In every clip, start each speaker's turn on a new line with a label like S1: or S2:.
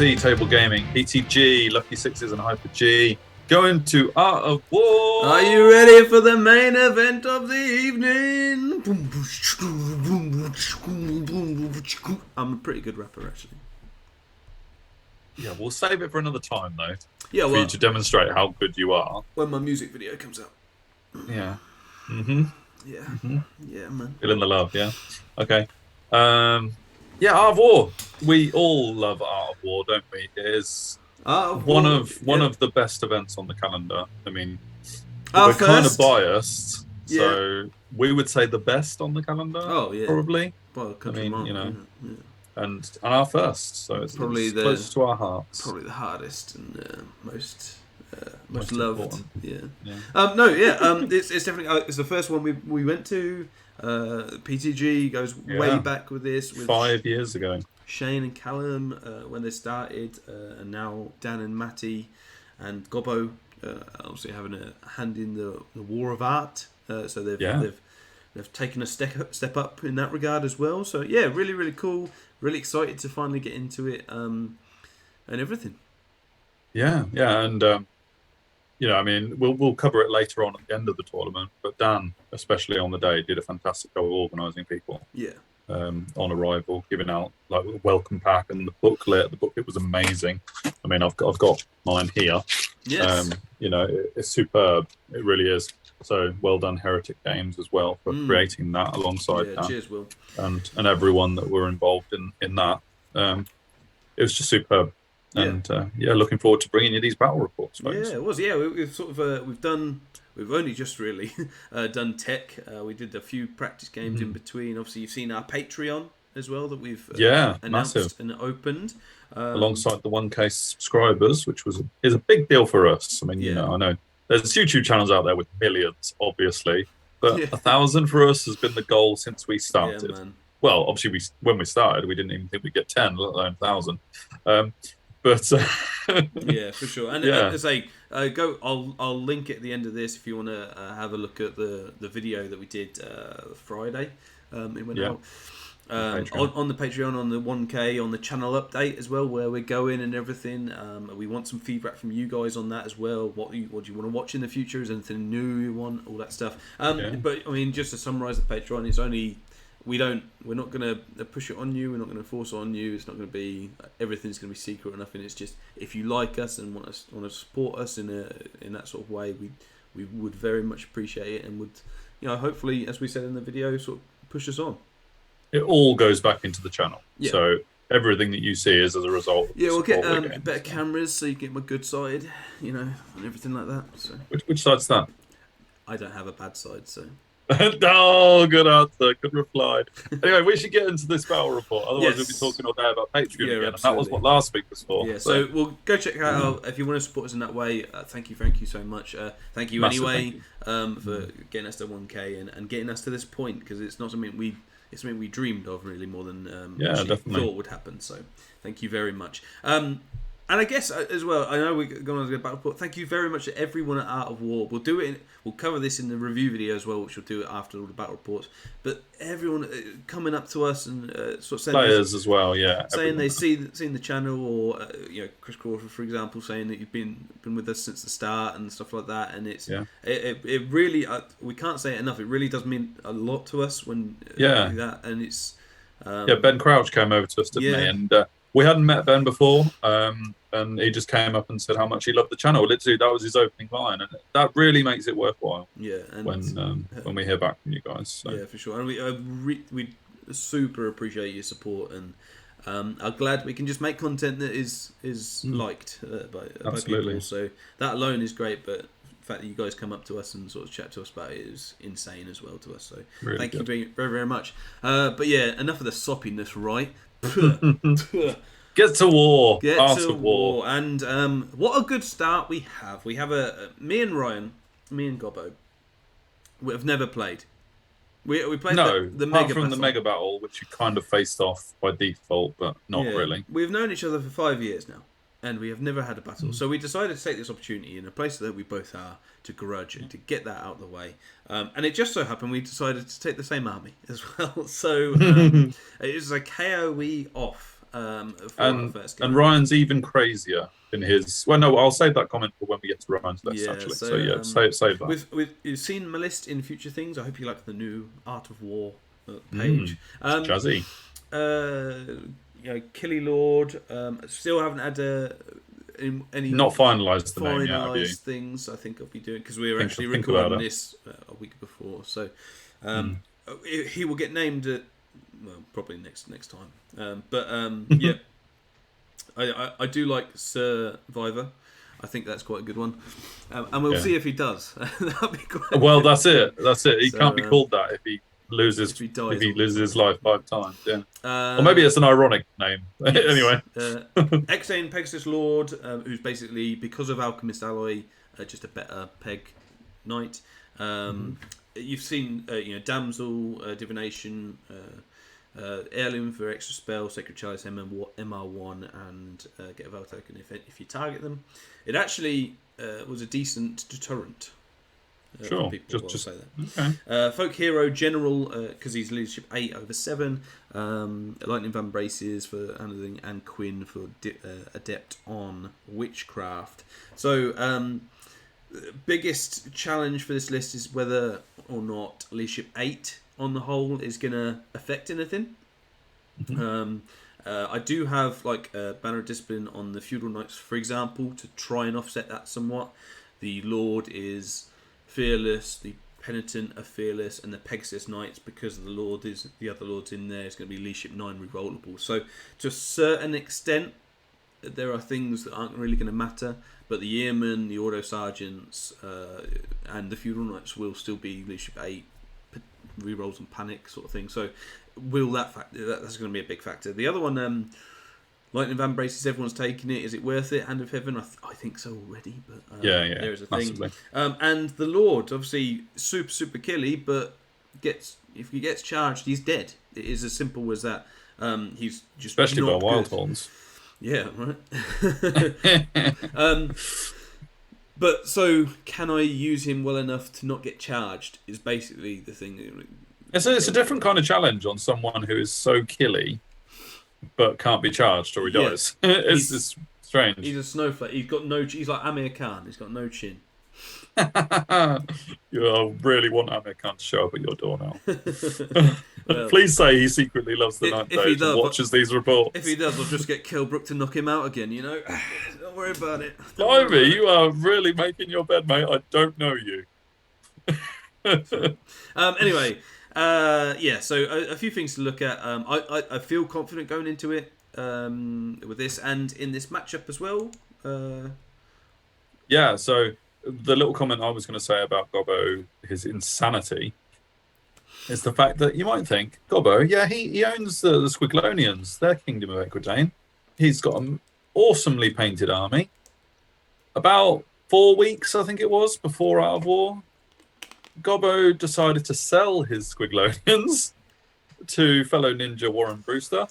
S1: Proxy, Table Gaming, PTG, Lucky Sixes and Hyper G, going to Art of War.
S2: Are you ready for the main event of the evening? I'm a pretty good rapper, actually.
S1: Yeah, we'll save it for another time, though.
S2: Yeah,
S1: for you to demonstrate how good you are.
S2: When my music video comes out.
S1: Yeah.
S2: Yeah. Yeah, man.
S1: Feeling the love, yeah? Okay. Yeah, Art of War. We all love Art of War, don't we? It is one of the best events on the calendar. I mean, we're kind of biased, so we would say the best on the calendar. Oh yeah, probably.
S2: Well, I mean,
S1: you know, and our first, so it's probably close to our hearts.
S2: Probably the hardest and most loved.
S1: Important.
S2: Yeah. It's definitely it's the first one we went to. PTG goes way back with this. With
S1: 5 years ago.
S2: Shane and Callum when they started, and now Dan and Matty and Gobbo obviously having a hand in the war of art. So they've taken a step up in that regard as well. So yeah, really really cool. Really excited to finally get into it and everything.
S1: Yeah, and I mean, we'll cover it later on at the end of the tournament. But Dan, especially on the day, did a fantastic job of organising people.
S2: Yeah.
S1: On arrival, giving out like a welcome pack and the booklet. The booklet was amazing. I mean, I've got mine here.
S2: Yes.
S1: It's superb. It really is. So well done, Heretic Games, as well, for creating that alongside Dan.
S2: Cheers, Will.
S1: And everyone that were involved in that. It was just superb. And looking forward to bringing you these battle reports, folks.
S2: Yeah, it was. Yeah, we've sort of we've only just really done tech. We did a few practice games in between. Obviously, you've seen our Patreon as well that we've announced massive. And opened
S1: alongside the 1K subscribers, which is a big deal for us. I mean, I know there's YouTube channels out there with millions, obviously, but 1,000 for us has been the goal since we started.
S2: Man.
S1: Well, obviously, when we started, we didn't even think we'd get 10, let alone 1,000. But
S2: yeah, for sure. And as I say, I'll link it at the end of this if you want to have a look at the video that we did Friday. It went out on the Patreon, on the 1K, on the channel update as well, where we're going and everything. We want some feedback from you guys on that as well. What do you want to watch in the future? Is there anything new you want? All that stuff. But I mean, just to summarise the Patreon, it's only. We're not going to push it on you. We're not going to force it on you. It's not going to be everything's going to be secret or nothing. It's just if you like us and want to support us in that sort of way, we would very much appreciate it and would hopefully, as we said in the video, sort of push us on.
S1: It all goes back into the channel. Yeah. So everything that you see is as a result.
S2: Yeah, we'll get better cameras so you get my good side, and everything like that. So
S1: which side's that?
S2: I don't have a bad side, so.
S1: Oh, good answer. Good reply. Anyway, we should get into this battle report. Otherwise, we'll be talking all day about Patreon again. And that was what last week was for.
S2: Yeah, so we'll go check that out. If you want to support us in that way, thank you so much. Thank you anyway for getting us to 1K and getting us to this point, because it's not something it's something we dreamed of really more than thought would happen. So thank you very much. And I guess as well, I know we're going on to the battle report. Thank you very much to everyone at Art of War. We'll do it. We'll cover this in the review video as well, which we'll do it after all the battle reports. But everyone coming up to us and sort of saying
S1: players as well,
S2: saying they've seen the channel, or Chris Crawford, for example, saying that you've been with us since the start and stuff like that. And it really we can't say it enough. It really does mean a lot to us when that. And it's
S1: Ben Crouch came over to us, didn't he? And we hadn't met Ben before, and he just came up and said how much he loved the channel. Literally, that was his opening line, and that really makes it worthwhile. Yeah, and when we hear back from you guys. So. Yeah,
S2: for sure, and we super appreciate your support, and are glad we can just make content that is liked by people. So that alone is great, but the fact that you guys come up to us and sort of chat to us about it is insane as well to us. So really thank you very, very much. But yeah, enough of the soppiness, right?
S1: Get to war. Get to war.
S2: And what a good start we have. We have me and Ryan, me and Gobbo. We have never played. We played the mega battle.
S1: The mega battle, which you kind of faced off by default, but not really.
S2: We've known each other for 5 years now, and we have never had a battle. So we decided to take this opportunity in a place that we both are to grudge and to get that out of the way. And it just so happened we decided to take the same army as well. So it was a KOE off. for our first game.
S1: And Ryan's even crazier in his. Well, no, I'll save that comment for when we get to Ryan's list.
S2: Yeah,
S1: actually, save
S2: that. You've seen my list in future things. I hope you like the new Art of War page.
S1: Jazzy.
S2: Killy Lord. Still haven't had any
S1: not finalised the name yet, have you?
S2: Things. I think I'll be doing because we were actually recording this a week before. So he will get named at probably next time. Yeah, I do like Survivor. I think that's quite a good one, and we'll see if he does. That'd be quite
S1: well, that's it. He can't be called that if he loses his life 5 times. Yeah, or maybe it's an ironic name. Yes. Anyway,
S2: Equitaine Pegasus Lord, who's basically, because of Alchemist Alloy, just a better Peg Knight. You've seen Damsel, Divination, Heirloom for extra spell, Sacred Chalice, MR1, and get a Val token if you target them. It actually was a decent deterrent.
S1: Sure, just say that.
S2: Okay. Folk Hero General, because he's leadership 8 over 7. Lightning Van Braces for handling, and Quinn for adept on witchcraft. So, biggest challenge for this list is whether or not leadership 8 on the whole is going to affect anything. I do have Banner of Discipline on the Feudal Knights, for example, to try and offset that somewhat. The Lord is fearless, the Penitent are fearless, and the Pegasus Knights, because the other Lord's in there, is going to be leadership 9 rerollable. So to a certain extent, there are things that aren't really going to matter, but the Yeomen, the Auto Sergeants, and the Feudal Knights will still be leadership 8 rerolls and panic sort of thing. So will that factor? That's going to be a big factor. The other one, Lightning Van Braces, everyone's taking it. Is it worth it? Hand of Heaven, I think so already. But there is a thing. And the Lord, obviously super killy, but if he gets charged, he's dead. It is as simple as that. He's just
S1: especially by Wild Horns.
S2: Yeah, right. But so, can I use him well enough to not get charged? Is basically the thing.
S1: It's a different kind of challenge on someone who is so killy, but can't be charged or he dies. It's strange.
S2: He's a snowflake. He's got no. He's like Amir Khan. He's got no chin.
S1: You really want Amir Khan to show up at your door now. Well, please say he secretly loves the Night Days and watches these reports.
S2: If he does, I'll just get Kilbrook to knock him out again, Don't worry about it.
S1: Blimey, you are really making your bed, mate. I don't know you.
S2: Anyway, so a few things to look at. I feel confident going into it with this and in this matchup as well.
S1: Yeah, so the little comment I was going to say about Gobbo, his insanity, is the fact that you might think, Gobbo, he owns the Squiglonians, their kingdom of Equitaine. He's got an awesomely painted army. About 4 weeks, I think it was, before Art of War, Gobbo decided to sell his Squiglonians to fellow ninja Warren Brewster.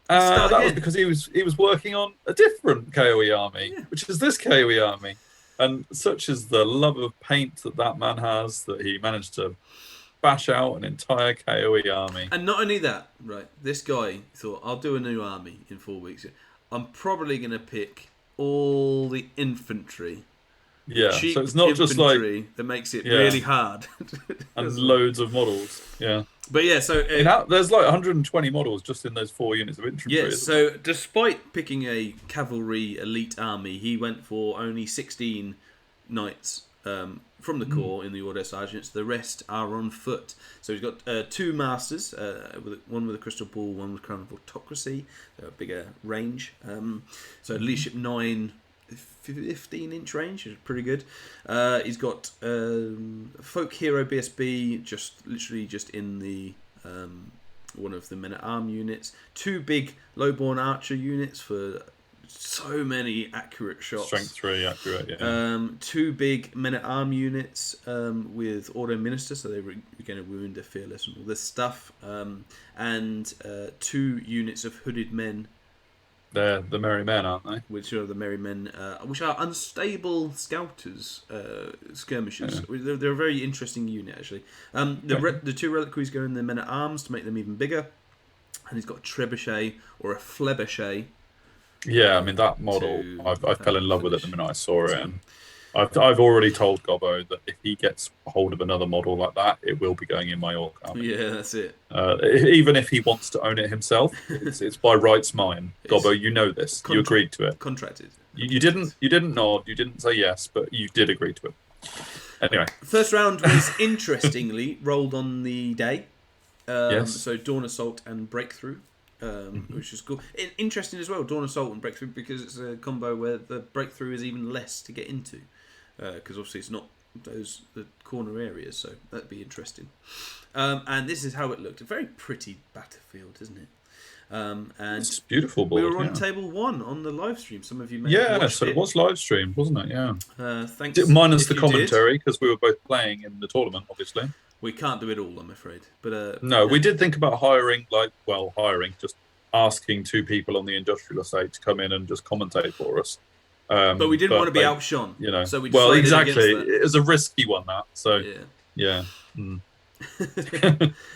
S1: That was because he was working on a different KOE army, which is this KOE army. And such is the love of paint that man has that he managed to bash out an entire KOE army.
S2: And not only that, right, this guy thought, I'll do a new army in 4 weeks. I'm probably going to pick all the infantry.
S1: Yeah, so it's not just
S2: that makes it really hard.
S1: And loads of models, yeah.
S2: But yeah, so
S1: there's 120 models just in those 4 units of infantry.
S2: Yeah, so despite picking a cavalry elite army, he went for only 16 knights from the corps in the Order Sergeants. The rest are on foot. So he's got 2 masters, one with a crystal ball, one with crown of autocracy, so a bigger range. So leadership 9. 15-inch range, which is pretty good. He's got Folk Hero BSB, just in the one of the men at arm units. 2 big lowborn archer units for so many accurate shots.
S1: Strength 3 accurate, yeah.
S2: 2 big men at arm units with auto minister, so they're going to wound, a fearless, and all this stuff. And 2 units of hooded men.
S1: They're the Merry Men, aren't they?
S2: Which are the Merry Men, which are unstable scouters, skirmishers. Yeah. They're a very interesting unit, actually. The 2 reliquaries go in the Men at Arms to make them even bigger. and he's got a trebuchet or a flebochet.
S1: Yeah, I mean that model, I fell in love with it the minute I saw it, and I've already told Gobbo that if he gets hold of another model like that, it will be going in my Orc army.
S2: Yeah, that's it.
S1: Even if he wants to own it himself, it's by rights mine. Gobbo, you know this. You agreed to it.
S2: Contracted.
S1: You didn't nod. You didn't say yes, but you did agree to it. Anyway,
S2: first round was interestingly rolled on the day.
S1: Yes.
S2: So Dawn Assault and Breakthrough, which is cool. Interesting as well, Dawn Assault and Breakthrough, because it's a combo where the Breakthrough is even less to get into, because obviously it's not the corner areas, so that'd be interesting. And this is how it looked. A very pretty battlefield, isn't it? And
S1: it's beautiful board.
S2: We were on table 1 on the live stream. Some of you may have watched
S1: it was live streamed, wasn't it? Yeah.
S2: Thanks.
S1: Minus the commentary, because we were both playing in the tournament, obviously.
S2: We can't do it all, I'm afraid. But
S1: no, we did think about hiring, just asking 2 people on the industrial estate to come in and just commentate for us.
S2: But we didn't want to be outshone, so we
S1: decided
S2: exactly.
S1: Against that. It was a risky one, that. So yeah.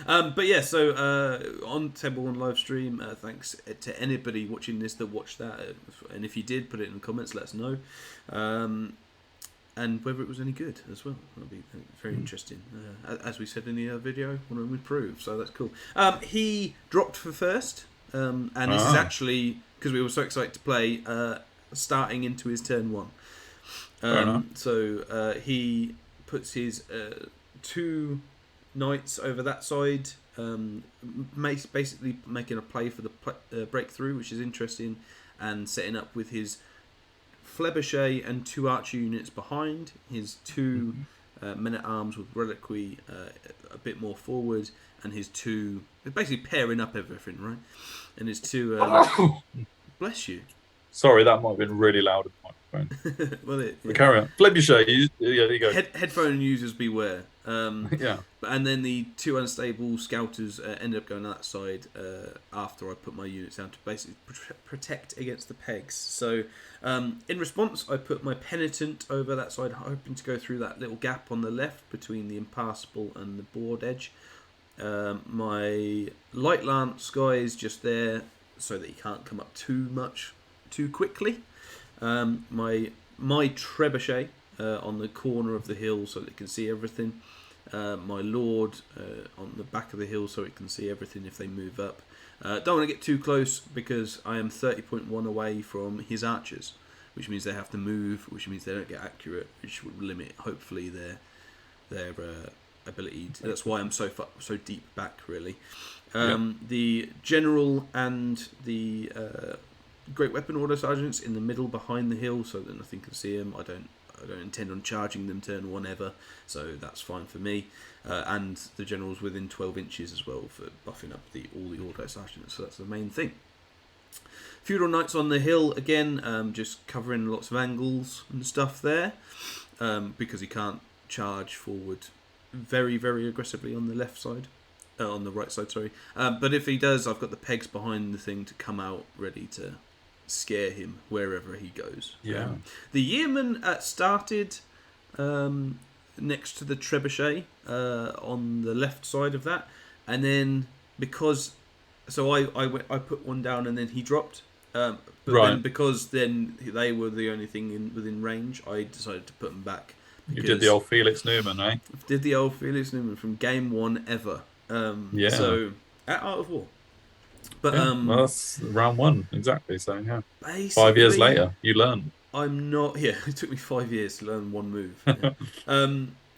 S2: But yeah, so on Table 1 live stream, thanks to anybody watching this that watched that, and if you did, put it in the comments, let us know, and whether it was any good as well. That'll be very interesting. As we said in the video, want to improve, so that's cool. He dropped for first, and this is actually because we were so excited to play, starting into his turn 1. So he puts his 2 knights over that side, basically making a play for the breakthrough, which is interesting, and setting up with his Flebochet and 2 archer units behind, his 2 men-at-arms with reliquary a bit more forward, and his 2, basically pairing up everything, right? And his 2 bless you.
S1: Sorry, that might have been really loud at the microphone.
S2: Well,
S1: carry on. Flebochet, there you go.
S2: Headphone users beware.
S1: Yeah.
S2: And then the 2 unstable scouters ended up going on that side after I put my units down to basically protect against the pegs. So in response, I put my penitent over that side, hoping to go through that little gap on the left between the impassable and the board edge. My light lance guy is just there so that he can't come up too quickly. My trebuchet on the corner of the hill so that it can see everything. My lord on the back of the hill so it can see everything if they move up. Don't want to get too close because I am 30.1 away from his archers, which means they have to move, which means they don't get accurate, which would limit hopefully their ability. That's why I'm so deep back, really. The general and the great weapon order sergeants in the middle behind the hill so that nothing can see them. I don't intend on charging them turn 1 ever, so that's fine for me. And the generals within 12 inches as well for buffing up all the auto sergeants, so that's the main thing. Feudal Knights on the hill again, just covering lots of angles and stuff there, because he can't charge forward very, very aggressively on the left side. On the right side, sorry. But if he does, I've got the pegs behind the thing to come out ready to scare him wherever he goes.
S1: Yeah.
S2: The Yeoman started next to the trebuchet on the left side of that, and then I put one down and then he dropped. But then because then they were the only thing within range, I decided to put them back.
S1: You did the old Felix Newman, eh?
S2: Did the old Felix Newman from game 1 ever. So at Art of War. But
S1: well, that's round 1 exactly. So yeah, 5 years later, you learn.
S2: I'm not. Yeah, it took me 5 years to learn one move. Yeah.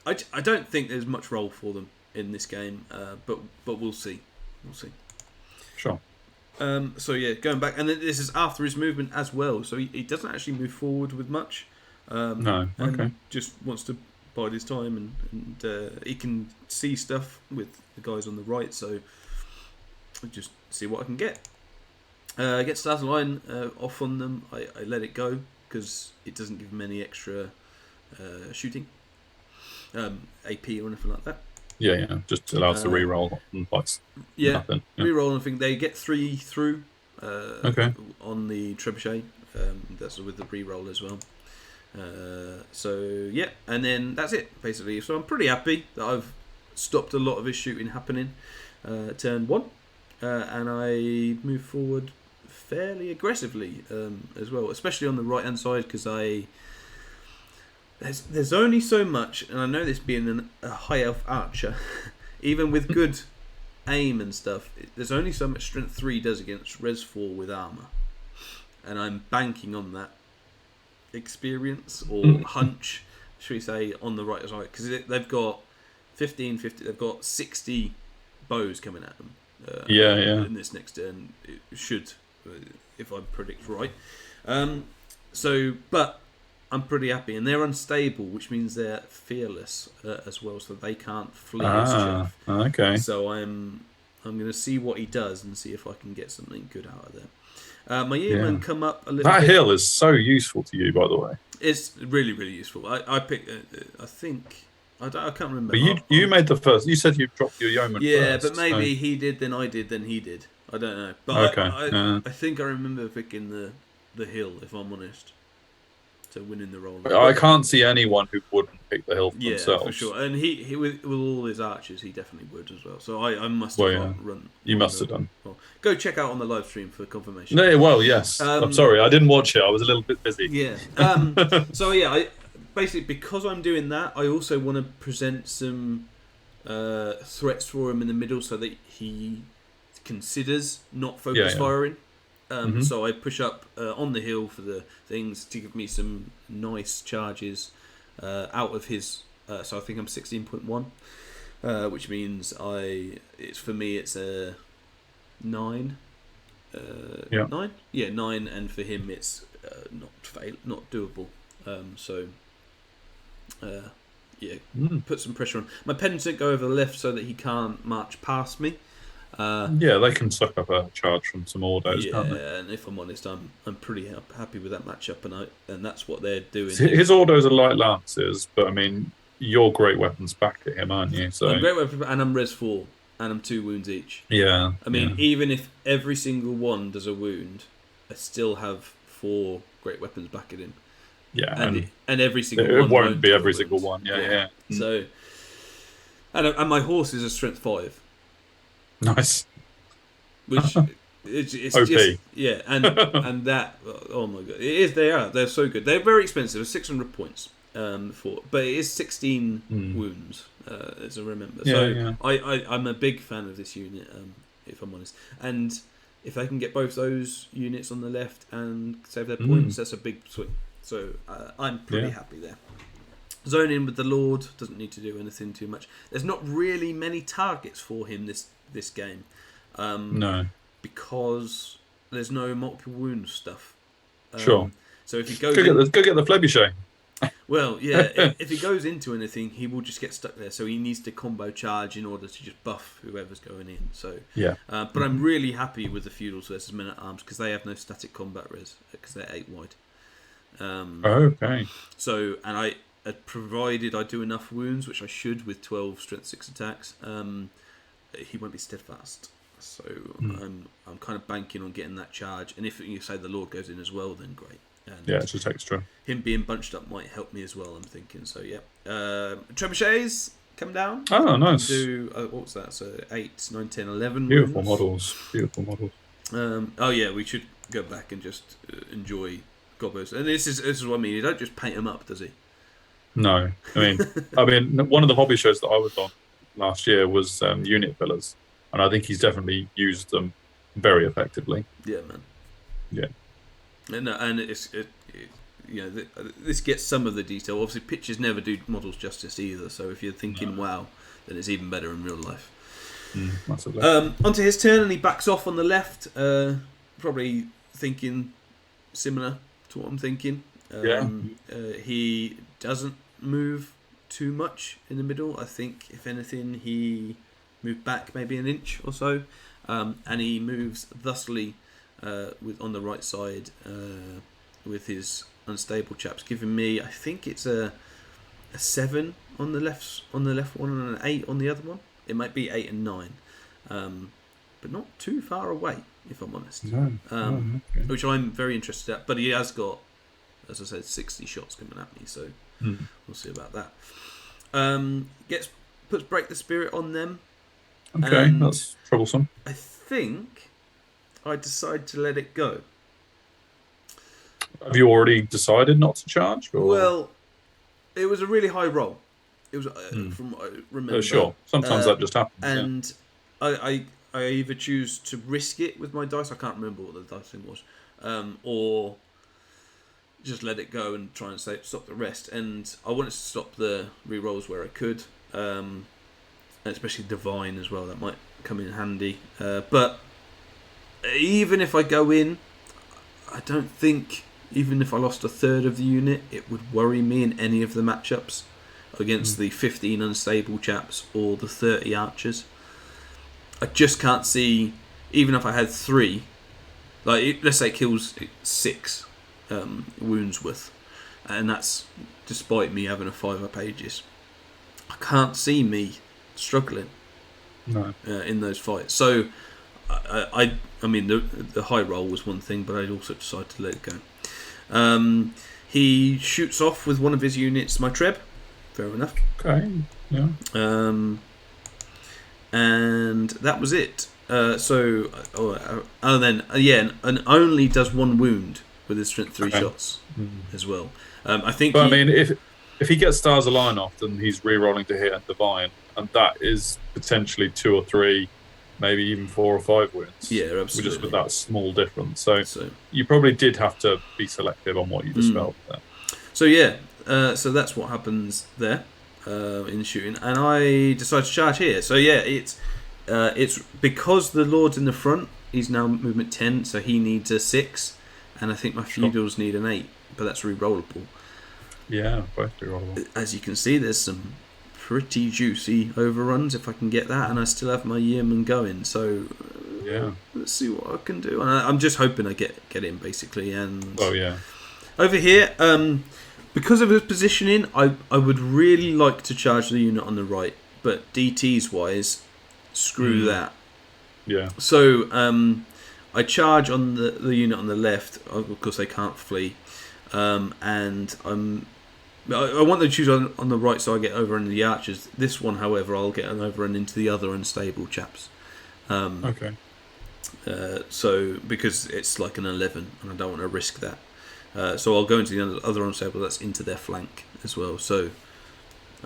S2: I don't think there's much role for them in this game, but we'll see. We'll see.
S1: Sure.
S2: So yeah, going back, and then this is after his movement as well. So he doesn't actually move forward with much.
S1: No. Okay.
S2: Just wants to bide his time, and he can see stuff with the guys on the right. So I'll just see what I can get. Get started line off on them. I let it go because it doesn't give them any extra shooting, AP or anything like that.
S1: Yeah. Just allows to reroll and fights.
S2: Yeah, reroll and thing. They get 3 through. On the trebuchet. That's with the reroll as well. So yeah, and then that's it basically. So I'm pretty happy that I've stopped a lot of his shooting happening. Turn 1. and I move forward fairly aggressively as well, especially on the right hand side, because there's only so much, and I know this being a high elf archer, even with good aim and stuff, there's only so much strength 3 does against res 4 with armor, and I'm banking on that experience or hunch, should we say, on the right side, because they've got 15, 50, they've got 60 bows coming at them. In this next turn, it should, if I predict right. But I'm pretty happy, and they're unstable, which means they're fearless as well, so they can't flee his chaff.
S1: Okay.
S2: So I'm going to see what he does and see if I can get something good out of them. My yearmen come up a little bit.
S1: That hill is so useful to you, by the way.
S2: It's really, really useful. I picked, I think, I can't remember.
S1: But you made the first. You said you dropped your yeoman first.
S2: Yeah, but maybe he did, then I did, then he did. I don't know. But I think I remember picking the hill, if I'm honest. So winning the roll.
S1: I can't see anyone who wouldn't pick the hill for themselves.
S2: Yeah, for sure. And he with all his archers, he definitely would as well. So I must have run. You
S1: must have done.
S2: Well, go check out on the live stream for confirmation.
S1: No, well, yes. I'm sorry, I didn't watch it. I was a little bit busy.
S2: Yeah. I basically, because I'm doing that, I also want to present some threats for him in the middle so that he considers not focus firing. So I push up on the hill for the things to give me some nice charges out of his. So I think I'm 16.1, which means it's a 9. 9? Yeah, 9, and for him it's not doable. Put some pressure on. My penitent go over the left so that he can't march past me.
S1: They can suck up a charge from some Ordos, can't they?
S2: And if I'm honest, I'm pretty happy with that matchup, and that's what they're doing.
S1: His Ordos are light lances, but I mean, your great weapons back at him, aren't you? So
S2: I'm great weapon, and I'm res 4, and I'm 2 wounds each.
S1: Yeah.
S2: I mean, even if every single one does a wound, I still have 4 great weapons back at him.
S1: Yeah,
S2: and every single
S1: one. It won't
S2: won't
S1: be every single one. Yeah.
S2: So, and my horse is a strength 5.
S1: Nice.
S2: Which it's
S1: OP.
S2: just and that, oh my god, they're so good. They're very expensive, 600 points but it is 16 wounds as I remember. I'm a big fan of this unit, if I'm honest, and if I can get both those units on the left and save their points, that's a big swing. So I'm pretty happy there. Zone in with the Lord, doesn't need to do anything too much. There's not really many targets for him this game.
S1: No.
S2: Because there's no multiple wound stuff.
S1: Sure.
S2: So if he goes
S1: go get the Flebushay.
S2: Well, yeah, if he goes into anything, he will just get stuck there. So he needs to combo charge in order to just buff whoever's going in. So but I'm really happy with the feudals versus men at arms because they have no static combat res because they're 8 wide.
S1: Okay.
S2: So and provided I do enough wounds, which I should with 12 strength 6 attacks, he won't be steadfast. So I'm kind of banking on getting that charge. And if you say the Lord goes in as well, then great. And
S1: it's just extra.
S2: Him being bunched up might help me as well, I'm thinking. So trebuchets come down.
S1: Oh, nice.
S2: Do what was that? So 8, 9, 10, 11.
S1: Beautiful
S2: wounds.
S1: models.
S2: We should go back and just enjoy Gobbos. And this is what I mean. He don't just paint them up, does he?
S1: No, I mean, one of the hobby shows that I was on last year was unit fillers, and I think he's definitely used them very effectively.
S2: Yeah, man.
S1: Yeah,
S2: and this gets some of the detail. Obviously, pictures never do models justice either. So if you're thinking wow, then it's even better in real life.
S1: Massively.
S2: Onto his turn, and he backs off on the left. Probably thinking similar to what I'm thinking. He doesn't move too much in the middle. I think if anything he moved back maybe an inch or so, and he moves thusly on the right side with his unstable chaps, giving me, I think it's a 7 on the left one and an 8 on the other one. It might be 8 and 9, but not too far away if I'm honest. Which I'm very interested at, but he has got, as I said, 60 shots coming at me, so we'll see about that. Puts Break the Spirit on them.
S1: Okay, that's troublesome.
S2: I think I decided to let it go.
S1: Have you already decided not to charge? Or?
S2: Well, it was a really high roll. It was from what I remember.
S1: Sure. Sometimes that just happens.
S2: And I either choose to risk it with my dice. I can't remember what the dicing was, or just let it go and try and stop the rest. And I wanted to stop the re-rolls where I could, and especially divine as well. That might come in handy. But even if I go in, I don't think, even if I lost a third of the unit, it would worry me in any of the matchups against the 15 unstable chaps or the 30 archers. I just can't see, even if I had 3, like let's say it kills 6 wounds worth, and that's despite me having a 5 pages. I can't see me struggling in those fights. So I mean the high roll was one thing, but I also decided to let it go. He shoots off with one of his units, my Treb. Fair enough.
S1: Okay. Yeah.
S2: And that was it. And then and only does 1 wound with his strength 3 shots as well. I think.
S1: But I mean, if he gets stars align off, then he's re-rolling to hit and divine, and that is potentially 2 or 3, maybe even 4 or 5 wounds.
S2: Yeah, absolutely.
S1: Just with that small difference. So you probably did have to be selective on what you dispelled there.
S2: So yeah, so that's what happens there in shooting, and I decided to charge here. So yeah, it's because the Lord's in the front. He's now movement 10, so he needs a 6, and I think my feudals need an 8, but that's re-rollable.
S1: Yeah, both re-rollable.
S2: As you can see, there's some pretty juicy overruns if I can get that, and I still have my yeoman going. So let's see what I can do. And I'm just hoping I get in basically. And over here, because of his positioning, I would really like to charge the unit on the right, but DTs wise, screw that.
S1: Yeah.
S2: So I charge on the unit on the left. Of course, they can't flee, and I want to choose on the right so I get overrun the archers. This one, however, I'll get an overrun into the other unstable chaps.
S1: Okay.
S2: So because it's like an 11, and I don't want to risk that. So I'll go into the other unstable that's into their flank as well. So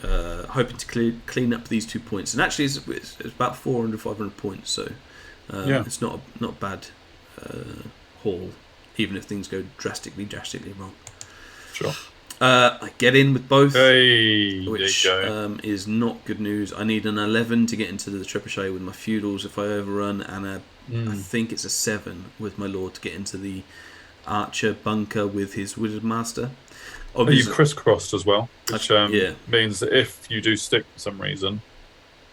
S2: hoping to clean up these 2 points. And actually, it's about 400, 500 points. So it's not a bad haul, even if things go drastically wrong.
S1: Sure.
S2: I get in with both,
S1: which
S2: is not good news. I need an 11 to get into the trebuchet with my feudals if I overrun, and I think it's a 7 with my lord to get into the archer bunker with his wizard master.
S1: You've crisscrossed as well, which means that if you do stick for some reason,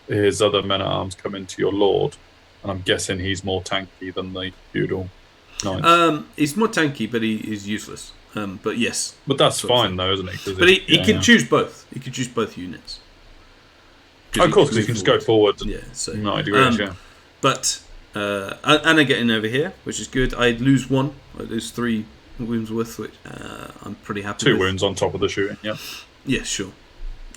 S1: his other men-at-arms come into your lord, and I'm guessing he's more tanky than the feudal knights.
S2: He's more tanky, but he is useless. But yes.
S1: But that's fine, though, isn't it?
S2: But he can choose both. He can choose both units.
S1: Of course, because he can just go forward.
S2: So but and I get in over here, which is good. I lose 1. I lose 3 wounds worth, which I'm pretty happy
S1: 2
S2: with.
S1: wounds on top of the shooting, yeah.
S2: Yeah, sure.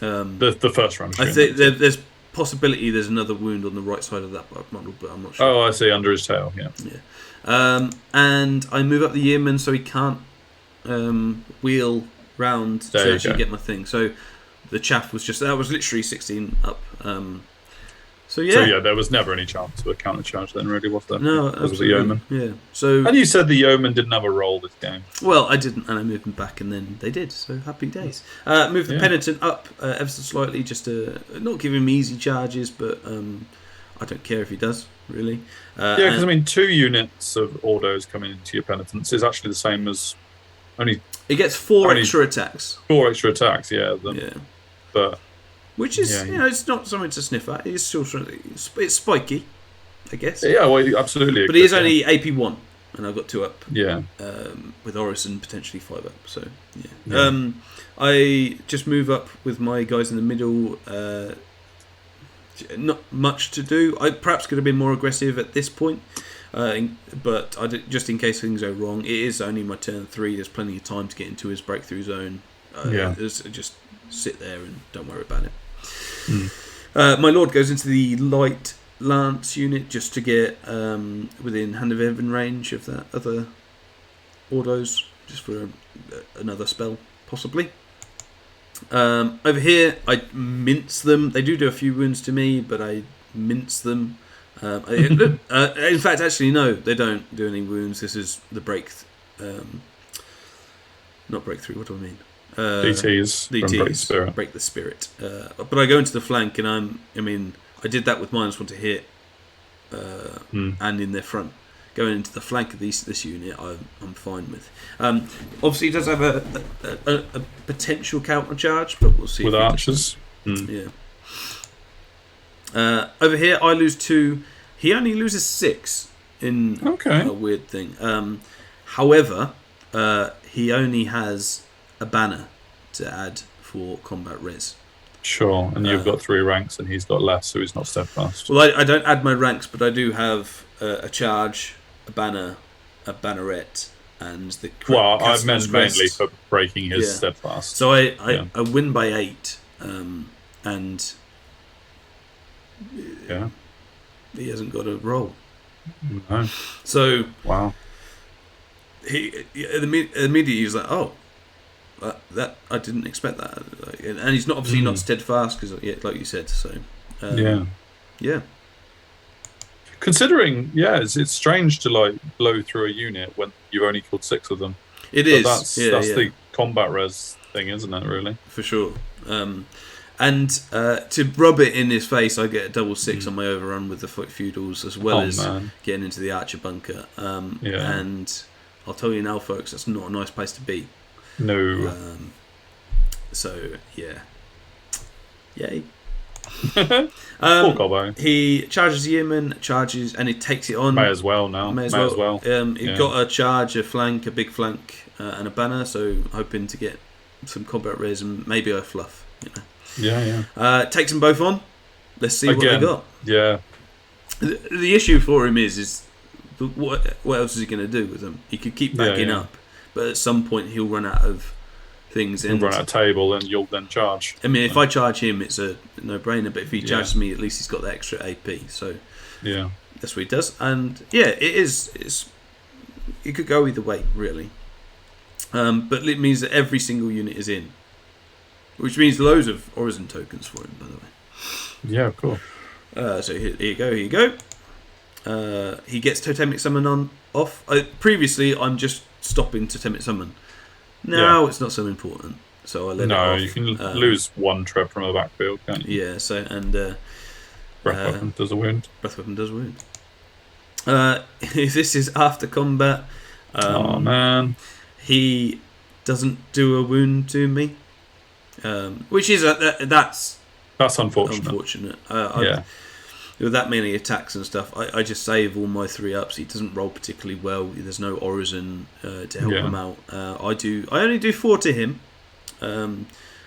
S1: The first round of shooting.
S2: I think there's possibility there's another wound on the right side of that model, but I'm not sure.
S1: Oh, I see, under his tail, yeah.
S2: And I move up the yeoman so he can't wheel round to actually get my thing. So the chaff was that was literally 16 up. So
S1: there was never any chance of a counter charge then, really, was there?
S2: No,
S1: it was a yeoman.
S2: Yeah. So
S1: and you said the yeoman didn't have a role this game.
S2: Well, I didn't, and I moved them back, and then they did. So happy days. Move the penitent up ever so slightly, just to not give him easy charges, but I don't care if he does, really.
S1: Because I mean, 2 units of Ordos coming into your penitents is actually the same as only.
S2: It gets 4 extra attacks.
S1: 4 extra attacks, but
S2: which is it's not something to sniff at. It's still it's spiky, I guess.
S1: Yeah, well, absolutely.
S2: But he is only AP 1, and I've got 2 up.
S1: Yeah.
S2: With Orison potentially 5 up. So I just move up with my guys in the middle. Not much to do. I perhaps could have been more aggressive at this point, but just in case things go wrong, it is only my turn 3. There's plenty of time to get into his breakthrough zone. Just sit there and don't worry about it. My lord goes into the light lance unit just to get within hand of heaven range of that other Ordos, just for another spell, possibly. Over here, I mince them. They do a few wounds to me, but I mince them. In fact, actually, no, they don't do any wounds. This is the not breakthrough. What do I mean?
S1: DTs from
S2: break the spirit. But I go into the flank, and I did that with -1 to hit, and in their front. Going into the flank of this unit, I'm fine with. Obviously, it does have a potential counter charge, but we'll see.
S1: With archers?
S2: Yeah. Over here, I lose 2. He only loses 6 in a weird thing. However, he only has a banner to add for combat res.
S1: Sure, and you've got 3 ranks, and he's got less, so he's not steadfast.
S2: Well, I don't add my ranks, but I do have a charge, a banner, a banneret, and the.
S1: Well, I meant mainly for breaking his steadfast.
S2: So I win by 8, and he hasn't got a roll.
S1: No.
S2: So
S1: wow.
S2: He immediately he's like, oh, that I didn't expect that, and he's not obviously not steadfast because like you said. So yeah.
S1: Considering, it's strange to like blow through a unit when you've only killed 6 of them.
S2: It is.
S1: That's the combat res thing, isn't it? Really,
S2: for sure. And to rub it in his face, I get a double 6 on my overrun with the feudals, as well as getting into the archer bunker. And I'll tell you now, folks, that's not a nice place to be.
S1: No.
S2: So yeah. Yay.
S1: Poor Gobbo.
S2: He charges the Yeoman, and he takes it on.
S1: May as well now.
S2: May as well. He got a charge, a flank, a big flank, and a banner. So hoping to get some combat res and maybe a fluff. Takes them both on. Let's see what they got.
S1: Yeah.
S2: The issue for him is what else is he going to do with them? He could keep backing up, but at some point he'll run out of things.
S1: He'll run out of table, and you'll then charge.
S2: I mean, if I charge him, it's a no-brainer. But if he charges me, at least he's got the extra AP. So that's what he does. And it is. It could go either way, really. But it means that every single unit is in, which means loads of Orison tokens for him, by the way.
S1: Yeah, of course.
S2: So here you go. He gets Totemic Summon off. Previously, I'm just stopping Totemic Summon. Now it's not so important, so I let it off. No,
S1: you can lose 1 trip from the backfield, can't you?
S2: Yeah, so, and...
S1: Breath Weapon does a wound.
S2: Breath Weapon does wound. This is after combat.
S1: Oh, man.
S2: He doesn't do a wound to me, which is... That's unfortunate. With that many attacks and stuff, I just save all my 3-ups. He doesn't roll particularly well. There's no Orison to help him out. I only do 4 to him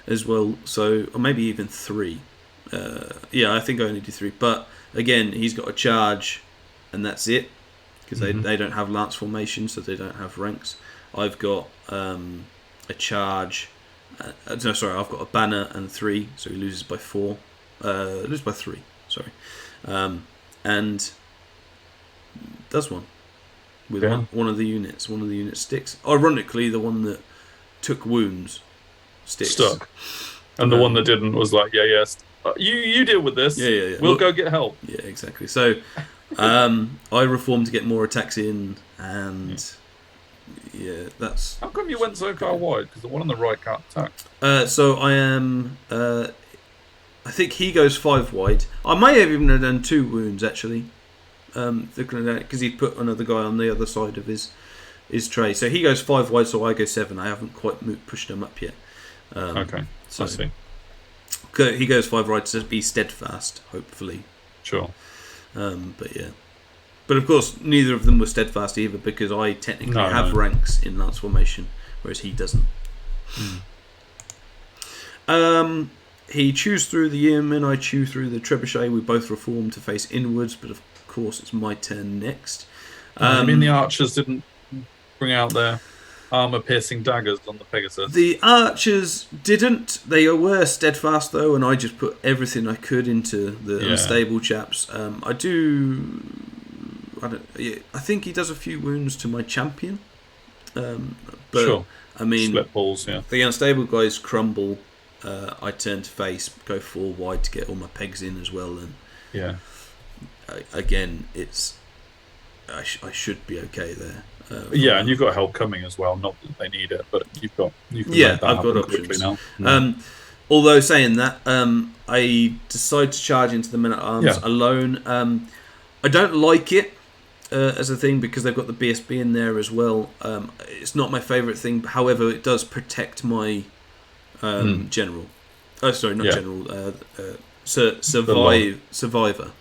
S2: as well, or maybe even 3. I think I only do 3. But again, he's got a charge, and that's it, because they don't have lance formation, so they don't have ranks. I've got a charge. I've got a banner and 3, so he loses by 4. Loses by 3. Sorry. And does one with one of the units. One of the units sticks. Ironically, the one that took wounds stuck,
S1: and the one that didn't was like, you deal with this. We'll go get help.
S2: Yeah, exactly. So I reformed to get more attacks in, and that's.
S1: How come you went so far wide? Because the one on the right can't attack.
S2: So I am. I think he goes 5 wide. I may have even done 2 wounds actually, because he'd put another guy on the other side of his tray. So he goes 5 wide, so I go 7. I haven't quite pushed him up yet.
S1: So I see.
S2: He goes 5 wide to be steadfast, hopefully.
S1: Sure.
S2: But of course, neither of them were steadfast either, because I technically have ranks in lance formation, whereas he doesn't. He chews through the Yeoman, I chew through the Trebuchet. We both reform to face inwards, but of course it's my turn next.
S1: I mean, the archers didn't bring out their armor-piercing daggers on the Pegasus?
S2: The archers didn't. They were steadfast though, and I just put everything I could into the unstable chaps. I think he does a few wounds to my champion. But
S1: sure.
S2: I mean,
S1: split balls. Yeah.
S2: The unstable guys crumble. I turn to face, go 4 wide to get all my pegs in as well, and again, it's I should be okay there.
S1: And you've got help coming as well. Not that they need it, but you can
S2: I've got options now. Although saying that, I decide to charge into the men-at-arms alone. I don't like it as a thing because they've got the BSB in there as well. It's not my favourite thing. However, it does protect my general. Oh, sorry, not general. Survivor.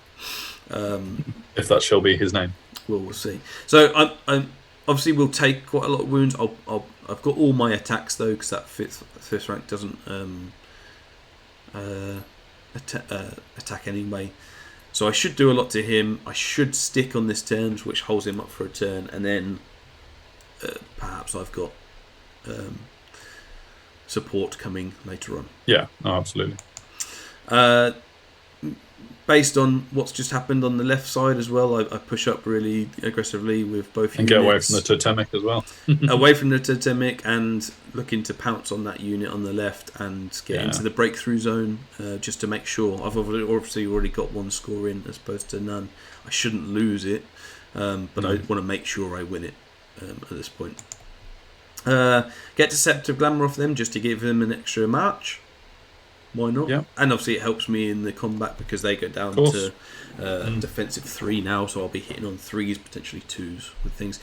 S1: If that shall be his name.
S2: Well, we'll see. So I'm obviously will take quite a lot of wounds. I've got all my attacks though, because that fifth rank doesn't attack anyway. So I should do a lot to him. I should stick on this turn, which holds him up for a turn, and then perhaps I've got support coming later on.
S1: Yeah, absolutely.
S2: Based on what's just happened on the left side as well, I push up really aggressively with both
S1: units. And get away from the totemic as well.
S2: Away from the totemic and looking to pounce on that unit on the left and get into the breakthrough zone just to make sure. I've obviously already got 1 score in as opposed to none. I shouldn't lose it, but I want to make sure I win it at this point. Get Deceptive Glamour off them just to give them an extra march. Why not?
S1: Yeah.
S2: And obviously it helps me in the combat because they go down to defensive 3 now, so I'll be hitting on 3s, potentially 2s with things.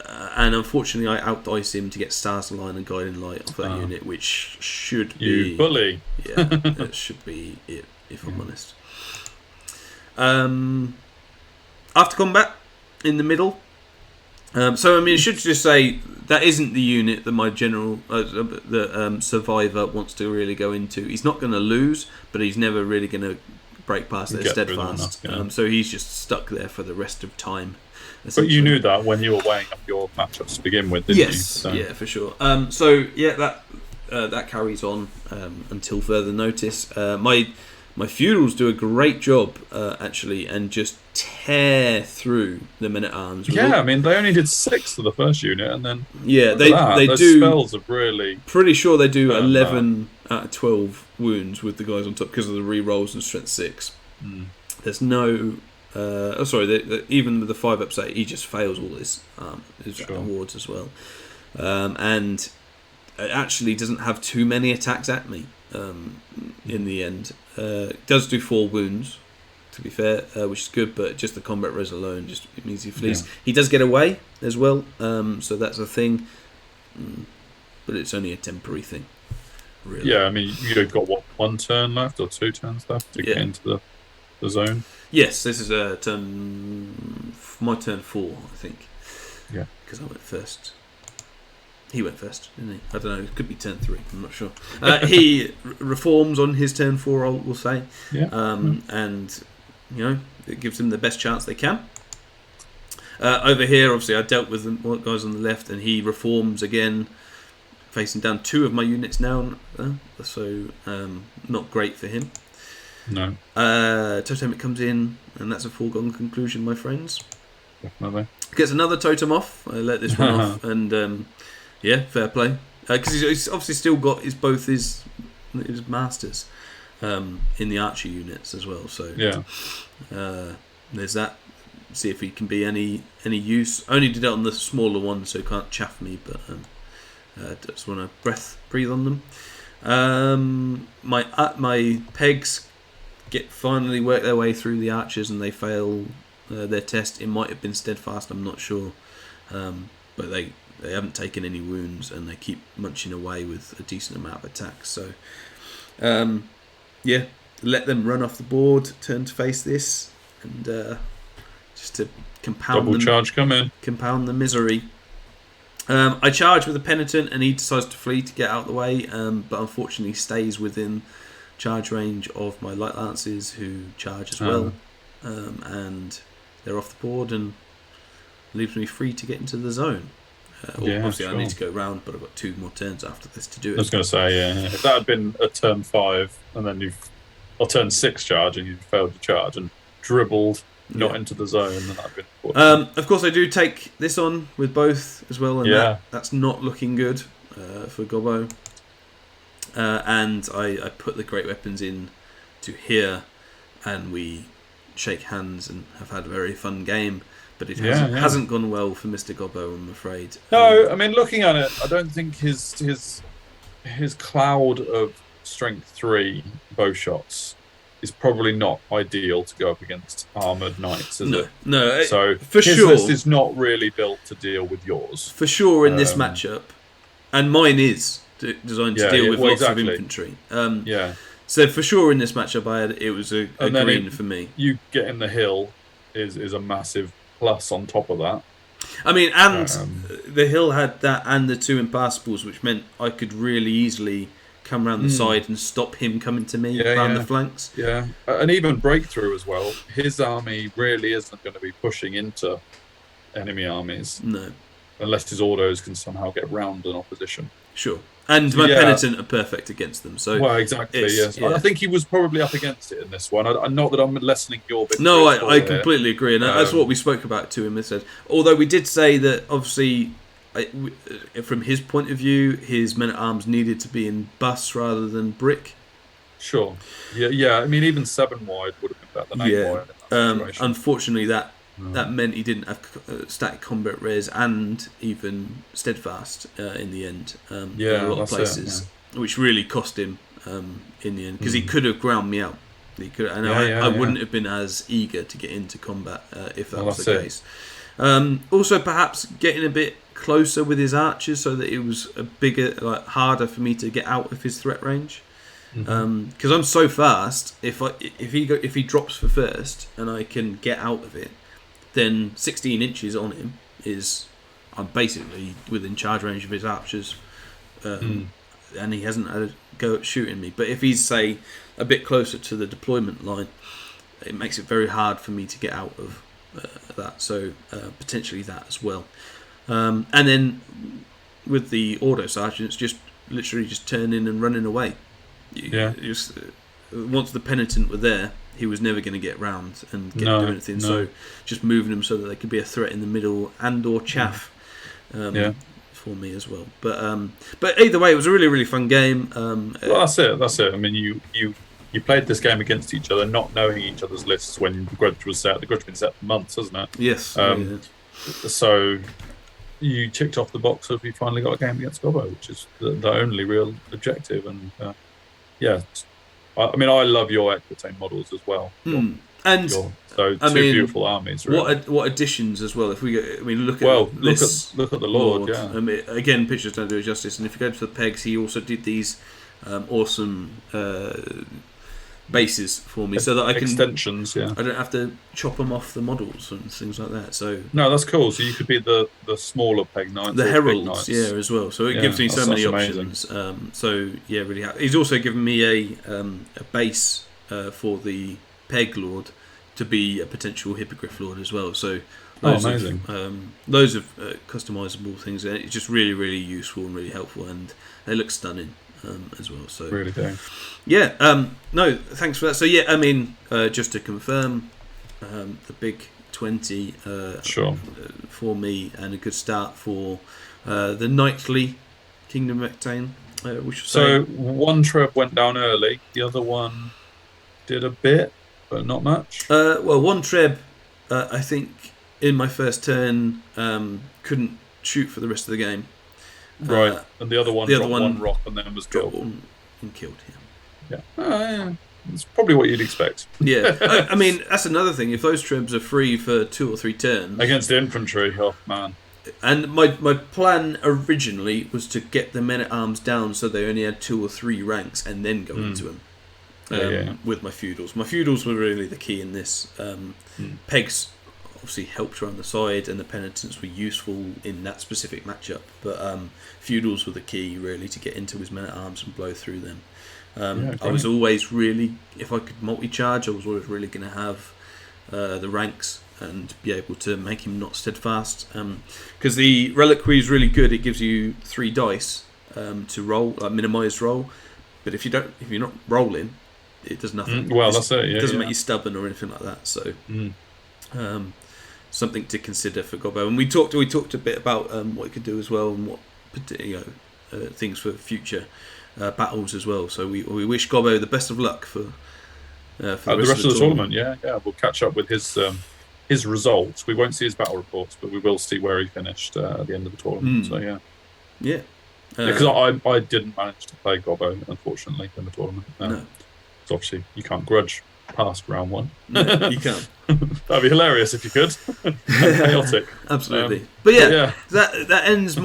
S2: And unfortunately I outdice him to get Stars Line and Guiding Light off that unit, which should be...
S1: You bully!
S2: Yeah, that should be it, if I'm honest. After combat, in the middle... so, I mean, I should just say that isn't the unit that my general, Survivor wants to really go into. He's not going to lose, but he's never really going to break past their steadfast. So he's just stuck there for the rest of time.
S1: But you knew that when you were weighing up your matchups to begin with, didn't you? So.
S2: Yeah, for sure. That carries on until further notice. My feudals do a great job, actually, and just tear through the men-at-arms.
S1: Yeah, I mean, they only did 6 for the first unit, and then
S2: they
S1: those
S2: do.
S1: Spells are really
S2: pretty sure they do 11 out of 12 wounds with the guys on top because of the re-rolls and strength 6. There's no. Even with the 5 upset, he just fails all his awards as well, and it actually doesn't have too many attacks at me. In the end, does do 4 wounds, to be fair, which is good, but just the combat res alone just means he flees. He does get away as well, so that's a thing, but it's only a temporary thing, really.
S1: Yeah, I mean, you've got 1 turn left or 2 turns left to get into the zone.
S2: Yes, this is my turn 4, I think.
S1: Yeah,
S2: because I went first. He went first, didn't he? I don't know. It could be turn 3. I'm not sure. He reforms on his turn 4, we'll say.
S1: Yeah.
S2: And, it gives him the best chance they can. Over here, obviously, I dealt with the guys on the left, and he reforms again, facing down 2 of my units now. So, not great for him.
S1: No.
S2: Totemic comes in, and that's a foregone conclusion, my friends.
S1: Definitely.
S2: Gets another totem off. I let this one off, and... yeah, fair play. Because he's obviously still got both his masters in the archer units as well. So there's that. See if he can be any use. Only did it on the smaller one, so he can't chaff me. But just want to breathe on them. My pegs finally work their way through the archers, and they fail their test. It might have been steadfast. I'm not sure, but they haven't taken any wounds, and they keep munching away with a decent amount of attacks. So, let them run off the board, turn to face this, and just to compound compound the misery. I charge with a penitent, and he decides to flee to get out of the way, but unfortunately stays within charge range of my light lances, who charge as well, and they're off the board and leaves me free to get into the zone. Obviously, I need to go round, but I've got 2 more turns after this to do it.
S1: I was going to say, if that had been a turn 5 and then or turn 6 charge and you failed to charge and dribbled not into the zone, then that'd been important.
S2: Of course, I do take this on with both as well, and that's not looking good for Gobbo. And I put the great weapons in to here, and we shake hands and have had a very fun game. But it hasn't gone well for Mr. Gobbo, I'm afraid.
S1: No, I mean, looking at it, I don't think his cloud of strength 3 bow shots is probably not ideal to go up against armoured knights, is it?
S2: No.
S1: So
S2: for
S1: his
S2: sure,
S1: list is not really built to deal with yours.
S2: For sure in this matchup, and mine is designed to deal with lots of infantry. So for sure in this matchup, it was a green for me.
S1: You getting the hill is a massive plus on top of that.
S2: I mean, and the hill had that and the 2 impassables, which meant I could really easily come around the side and stop him coming to me around the flanks.
S1: Yeah, and even breakthrough as well. His army really isn't going to be pushing into enemy armies.
S2: No.
S1: Unless his autos can somehow get round an opposition.
S2: Sure. And my penitent are perfect against them. So
S1: well, exactly. Yes, I think he was probably up against it in this one. Not that I'm lessening your victory.
S2: No, I completely agree, and that's what we spoke about to him. I said, although we did say that obviously, from his point of view, his men at arms needed to be in bus rather than brick.
S1: Sure. Yeah. I mean, even 7 wide would have been better than 8 wide. In that
S2: unfortunately, that meant he didn't have static combat res and even steadfast in the end. In a lot of places, which really cost him in the end because he could have ground me out. He could, and I wouldn't have been as eager to get into combat if that was the case. Also, perhaps getting a bit closer with his archers so that it was a bigger, harder for me to get out of his threat range. Because I'm so fast, if he drops for first and I can get out of it, then 16 inches on him I'm basically within charge range of his archers, and he hasn't had a go at shooting me. But if he's, say, a bit closer to the deployment line, it makes it very hard for me to get out of that. So potentially that as well. And then with the auto sergeants, just literally just turning and running away. Once the penitent were there, he was never going to get round and do anything. No. So just moving them so that they could be a threat in the middle and or chaff for me as well. But either way, it was a really, really fun game.
S1: Well, that's it. I mean, you played this game against each other, not knowing each other's lists when the grudge was set. The grudge had been set for months, hasn't it?
S2: Yes.
S1: So you ticked off the box of you finally got a game against Gobbo, which is the only real objective. And I mean, I love your Equitaine models as well. Two beautiful armies. Really.
S2: What additions as well? If we look at
S1: look at the Lord. Yeah.
S2: I mean, again, pictures don't do it justice. And if you go to the pegs, he also did these awesome bases for me, so that I can
S1: extensions. Yeah.
S2: I don't have to chop them off the models and things like that. So
S1: no, that's cool. So you could be the smaller peg knights,
S2: the heralds, as well. So it gives me so many options. Really happy. He's also given me a base for the peg lord to be a potential hippogriff lord as well. So loads of customizable things. It's just really, really useful and really helpful, and they look stunning. As well, so
S1: really do.
S2: No, thanks for that. So I mean, just to confirm, the big 20 for me, and a good start for the nightly Kingdom of Equitaine.
S1: So one treb went down early, the other one did a bit, but not much.
S2: One treb, I think, in my first turn, couldn't shoot for the rest of the game.
S1: Right, and the other one dropped one rock and then was killed.
S2: And killed him.
S1: Yeah. It's probably what you'd expect.
S2: Yeah. I mean, that's another thing. If those trebs are free for 2 or 3 turns...
S1: Against the infantry, oh man.
S2: And my plan originally was to get the men-at-arms down so they only had 2 or 3 ranks and then go into them with my feudals. My feudals were really the key in this. Pegs obviously helped around the side, and the penitents were useful in that specific matchup, but feudals were the key really to get into his men-at-arms and blow through them. I was always really, if I could multi-charge, I was always really going to have the ranks and be able to make him not steadfast. Because the reliquary is really good. It gives you 3 dice to roll, minimised roll. But if you're not rolling, it does nothing.
S1: That's it. Yeah,
S2: it doesn't make you stubborn or anything like that. So, something to consider for Gobbo. And we talked a bit about what it could do as well, and what things for future battles as well. So we wish Gobbo the best of luck for the rest of the tournament.
S1: Yeah. We'll catch up with his results. We won't see his battle reports, but we will see where he finished at the end of the tournament. So
S2: yeah.
S1: Because I didn't manage to play Gobbo, unfortunately, in the tournament.
S2: No.
S1: So obviously you can't grudge past round 1.
S2: No, you can't.
S1: That'd be hilarious if you could. Chaotic.
S2: Absolutely. But that ends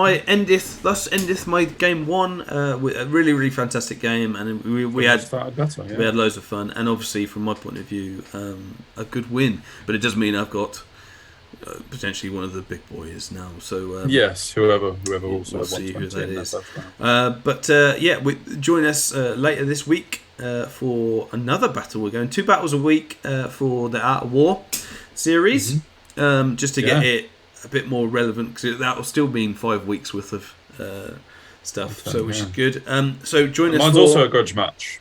S2: thus endeth my game 1. A really, really fantastic game, and we had loads of fun, and obviously from my point of view, a good win. But it does mean I've got potentially one of the big boys now. So
S1: yes, whoever also
S2: we'll see who that is.
S1: But
S2: join us later this week for another battle. We're going 2 battles a week for the Art of War series, just to get it a bit more relevant, because that will still mean 5 weeks worth of stuff, which is good. So join us.
S1: Mine's also a grudge match.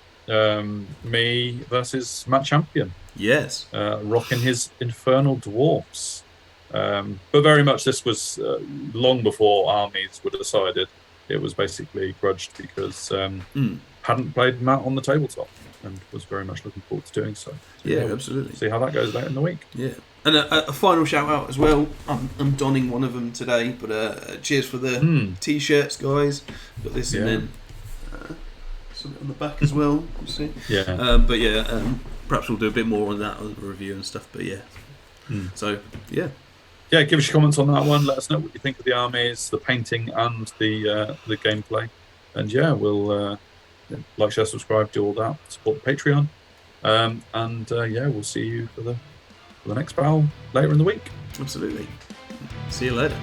S1: Me versus Matt Champion.
S2: Yes.
S1: Rocking his Infernal Dwarfs. But very much this was long before armies were decided. It was basically grudged because hadn't played Matt on the tabletop and was very much looking forward to doing so.
S2: Absolutely.
S1: See how that goes later in the week.
S2: Yeah. And a final shout out as well. I'm donning one of them today, but cheers for the t-shirts, guys. Got this and then something on the back as well. You see?
S1: Yeah.
S2: Perhaps we'll do a bit more on that on the review and stuff. But so
S1: yeah, give us your comments on that one. Let us know what you think of the armies, the painting, and the gameplay. And we'll like, share, subscribe, do all that. Support the Patreon. We'll see you for the next battle later in the week.
S2: Absolutely. See you later.